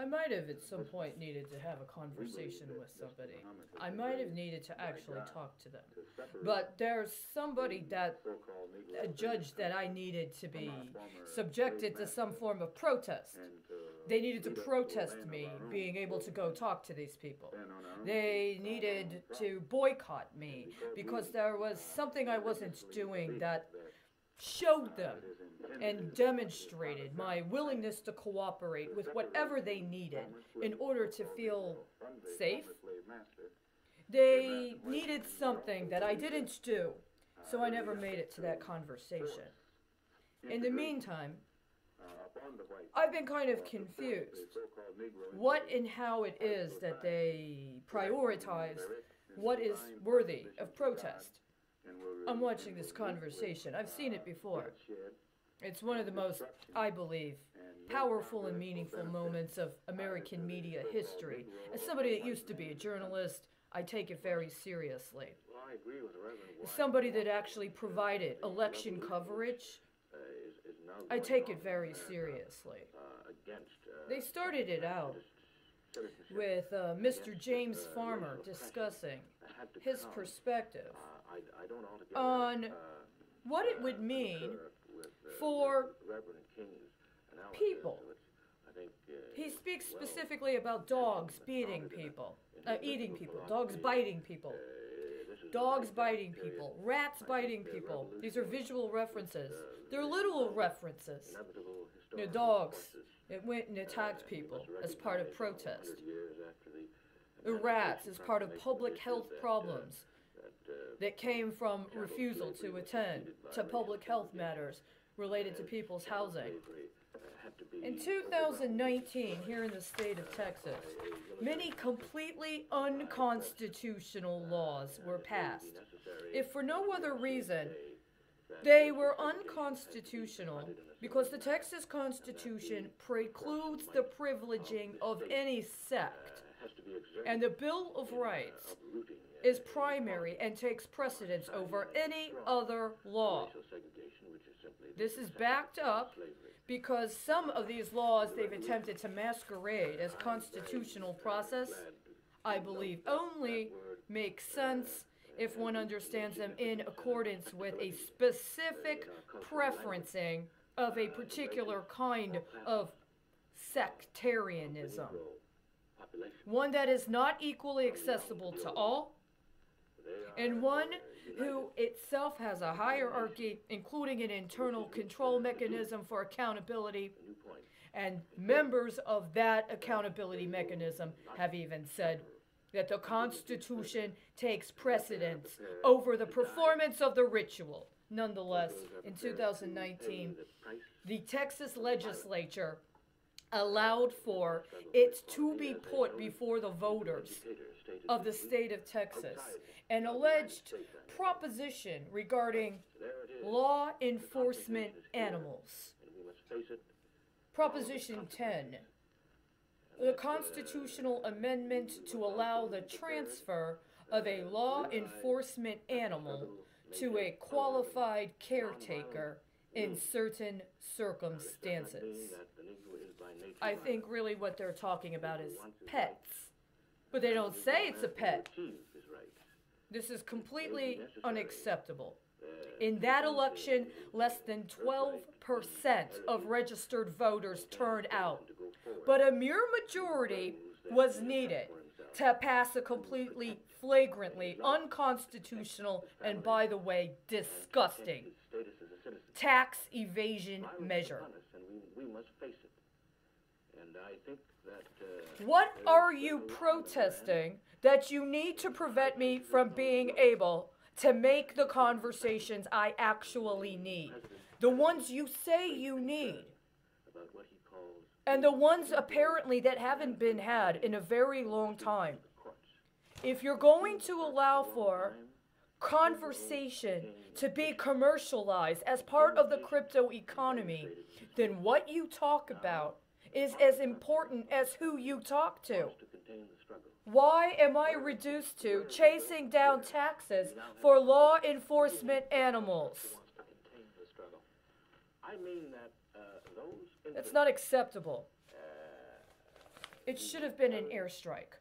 I might have at some point needed to have a conversation with somebody. I might have needed to actually talk to them. But there's somebody that, a judge that I needed to be subjected to some form of protest. They needed to protest me being able to go talk to these people. They needed to boycott me because there was something I wasn't doing that showed them and demonstrated my willingness to cooperate with whatever they needed in order to feel safe. They needed something that I didn't do, so I never made it to that conversation. In the meantime, I've been kind of confused what and how it is that they prioritize what is worthy of protest. I'm watching this conversation. I've seen it before. It's one of the most, I believe, powerful and meaningful moments of American media history. As somebody that used to be a journalist, I take it very seriously. As somebody that actually provided election coverage, I take it very seriously. They started it out with Mr. James Farmer discussing his perspective on what it would mean for people. He speaks specifically about dogs eating people, dogs biting people, dogs biting people, rats biting people. These are visual references. They're literal references. The dogs, it went and attacked people as part of protest. The rats as part of public health problems that came from refusal to attend to public health matters related to people's housing. In 2019, here in the state of Texas, many completely unconstitutional laws were passed. If for no other reason, they were unconstitutional because the Texas Constitution precludes the privileging of any sect, and the Bill of Rights is primary and takes precedence over any other law. This is backed up because some of these laws they've attempted to masquerade as constitutional process, I believe, only make sense if one understands them in accordance with a specific preferencing of a particular kind of sectarianism. One that is not equally accessible to all, and one who itself has a hierarchy, including an internal control mechanism for accountability, and members of that accountability mechanism have even said that the Constitution takes precedence over the performance of the ritual. Nonetheless, in 2019, the Texas legislature allowed for it to be put before the voters of the state of Texas an alleged proposition regarding law enforcement animals. Proposition 10, the constitutional amendment to allow the transfer of a law enforcement animal to a qualified caretaker in certain circumstances. I think really what they're talking about is pets, but they don't say it's a pet. This is completely unacceptable. In that election, less than 12% of registered voters turned out, but a mere majority was needed to pass a completely flagrantly unconstitutional and, by the way, disgusting tax evasion measure. What are you protesting that you need to prevent me from being able to make the conversations I actually need? The ones you say you need. And the ones apparently that haven't been had in a very long time. If you're going to allow for conversation to be commercialized as part of the crypto economy, then what you talk about is as important as who you talk to. Why am I reduced to chasing down taxes for law enforcement animals? It's not acceptable. It should have been an airstrike.